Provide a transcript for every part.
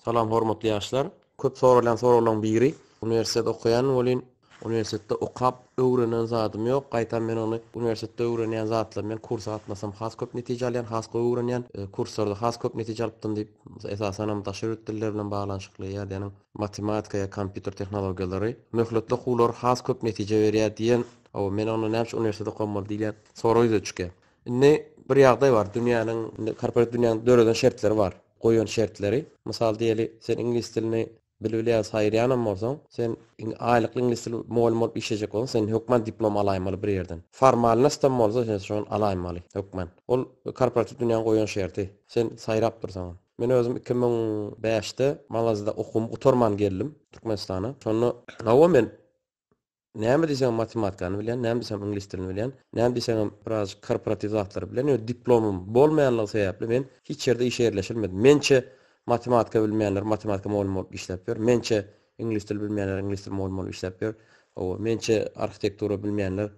Salam hormatly ýaşlar. Köp soralan biri. Üniversitede okuyan bolyn. Üniversitede okap öwrenen zatym ýok. Gaýtan men ony üniversitede öwrenýän zatlar bilen kursa atmasam has köp netije alýan, has köp öwrenýän, kurslarda has köp netije alypdym diýip esasen taşerit diller bilen baglanyşykly ýa-da matematika ýa kompýuter tehnologiýalary möhletde hular has köp netije berýär diýen. O men ony näçe üniversitede okamaly diýen soraýdy çyky. Ne bir ýagdaý bar, dünýäniň korporativ dünýäniň döreden şertleri bar. Goýan şertleri. Mysal diýeli, sen ingliz dilini bilýär saýrýanam bolsaň, sen aýlykly ingliz dili mugallim bolup işlejek bolsaň, sen hökmen diplom alaýmaly bir ýerden. Formal nästem bolsa, sen şonu alaýmaly hökmen. Ol korporativ dünýäniň goýan şerti. Sen saýrap dursaň. Men özüm 2005-de Malazyada okumy gutarman geldim Türkmenistana. Şonu nawa men näme diýsem matematikany bilýän, näme diýsem ingliz dilini bilýän, näme diýsem biraz korporativ zatlary bilýän, diplomum bolmaýanlygy sebäpli men hiç ýerde işe ýerleşilmedim. Mençe matematika bilmeýänler matematika mugallim bolup işläp ber. Mençe ingliz dil bilmeýänler ingliz dil mugallim bolup işläp ber. O mençe arhitektura bilmeýänler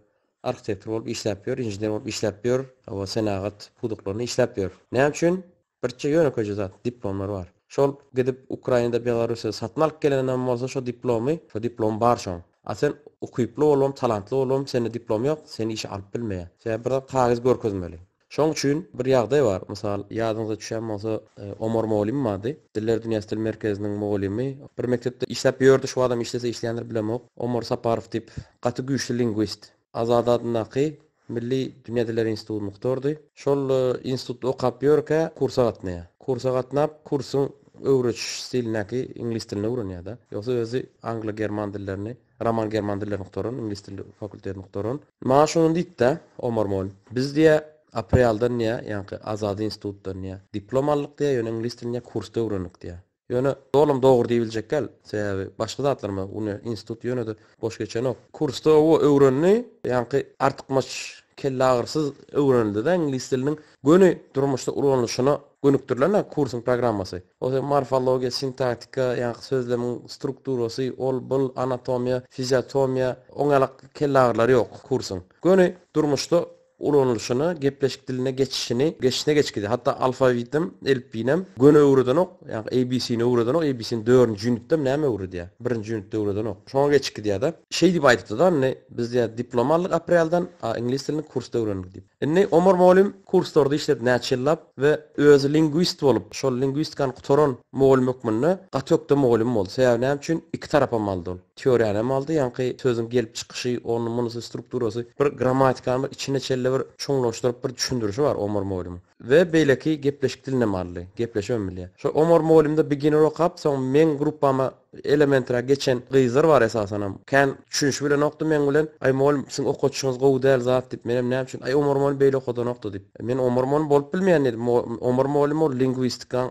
arhitektor bolup işläp ber, injener bolup işläp ber, o senagat puduklaryny işläp ber. Näme üçin? Birçe ýönekeje zat diplomlar bar. Şol gidip Ukrainada, Belarusyda satyn alyp gelenden bolsa şo diplom bar şoň. Sen okuyuplu olum, talantlı olum, seni diplom yok, seni işe alıp bilmeýär. Sen bir kağız görkezmeli. Şoň üçin bir ýagdaý bar. Mysal, ýadyňyza düşen bolsa Omar Muallim bady. Diller Dünyasy Dil Merkeziniň muallimi. Bir mekdepde işläp ýördi, şu adam işlese işleýänler bilemok. Omar Saparow diýip gaty güýçli lingwist. Azad adynaky Milli Dünya Dilleri Institutyny muhtardy. Şol institutda okap ýörke kursa gatnaýar. Kursa gatnap, kursyň öwreç stilinäki ingliz dilini öwrenýär-de. Ýogsa özü angla german dillerini, roman german dillerini muhtaran, ingliz dili fakültetini muhtaran. Maňa şonu diýdi-de Omar Muallim. Biz diýe aprelden ýa, ýani Azad institutdan ýa diplom aldyk diýe, ýöne ingliz dilini kursda öwrendik diýe. Ýöne dolum dogry diýip biljekkel. Sebäbi başga zatlarma ony institut ýöne de boş geçenok. Kursda o öwrenni, ýani artykmaç kelle agyrsyz öwrenildi-de ingliz diliniň göni durmuşda ulanýyşyna gönükdirilen kursun programmasy. O morfologiya, sintaktika, ýa-ni sözlemiň strukturasy, ol-bul, anatomiya, fiziatomiya, oňalyk kelle agyrlary ýok kursun. Göni durmuşda ulanýyşyny, gepleşik diline geçişine geçkidi. Hatta alfabetim, elpinem göni öwredenok, ýa-ni ABC'ni öwredenok, ABC'nin 4-nji unitde näme öwredi? 1-nji unitde öwredenok. Şoňa geçkidi ýa-da. Şey diýip aýtdy-da, biz diýär diplom aldyk aprelden, ingliz dilini kursda öwrendik diýip. Omar Muallim kurslarda işlep näçe ýyllap we özü lingwist bolup, şol lingwistikany gutaran mugallim hökmünde gatykda mugallim boldy. Sebäbi näme üçin iki tarapam aldy ol. Teoriýany aldy, ýani sözüň gelip çykyşy, onuň munusy strukturasy, bir grammatikany içine çelle bir çoňlaşdyryp bir düşündürüşi bar Omar Muallim. We beýleki gepleşik diline maldy, gepleşemeli. Şo Omar Muallimde beginner okap, soň men gruppama elementara geçen gyzlar bar esasanam. Kan düşünş bilen okdy men bilen, ay muallim siň okuçyňyz gowy däl zat diýip menem näme üçin ay Omar Muallim beýle okudan okdy diýip. Men Omar Muallim bolup bilmeýän edim. Omar Muallim ol lingwistika,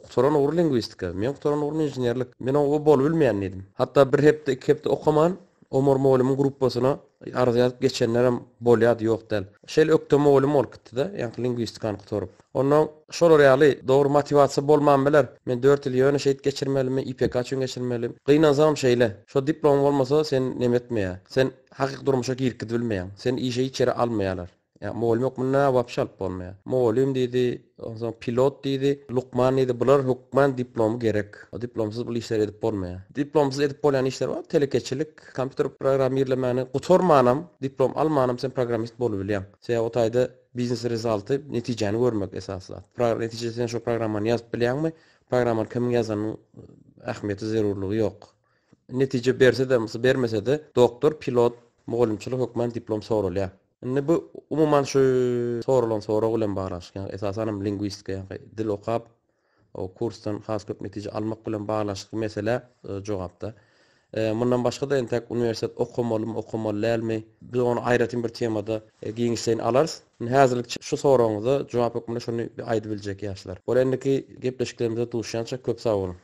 soran ugry lingwistika. Men soran ugry injenerlik. Men o bolup bilmeýän edim. Hatta bir hepde iki hepde okaman Omar Muallim'in gruppasyna arzyp geçenlerem bolýady ýok däl. Şeýle ökde mugallim bolup gitdi-de, ýani lingwistikany gutaryp. Ondan şol ýaly dogry motivasiýa bolman biler. Men 4 ýyl ýöne şeýit geçirmelimi, IPK üçin geçirmelim. Gynazam şeýle. Şo diplom bolmasa sen nemetmeýär. Sen hakyky durmuşa girkid bilmeýän. Sen işe içeri almaýarlar. Ya mugallim ökmünde wapşal bolmaýar. Mugallim diýdi, ondan pilot diýdi, Lukman diýdi, bular hökmen diplomy gerek. O diplomsuz bu işler edip bolmaýar. Diplomsuz edip bolýan işler bar, telekeçilik, kompýuter programmerlemeni gutarmanam, diplom almanam, sen programist bolup bilýän. Sen o taýda biznes rezulty, netijeni görmek esasy. Netije sen şo programmany ýazyp bilýänmi? Programmany kim ýazanyň ähmiýeti zerurlugy ýok. Netije berse de, bermese de doktor, pilot, mugallimçilik hökmen diplom sorulýar. Bu umuman şu sorulan soru bilen baglaşyk. Esasen lingwistika, dil okap, o kursdan has köp netije almak bilen baglaşyk mesele jogapda. Mundan başga da entek üniversitet okumaly, biz onu aýratyn bir temada giňişlerini alars. Häzirlik şu soruňyza jogap ökmünde şonu aýdyp biljek ýaşlar. Bolendiki gepleşiklerimizde duşýança köp sag bolun.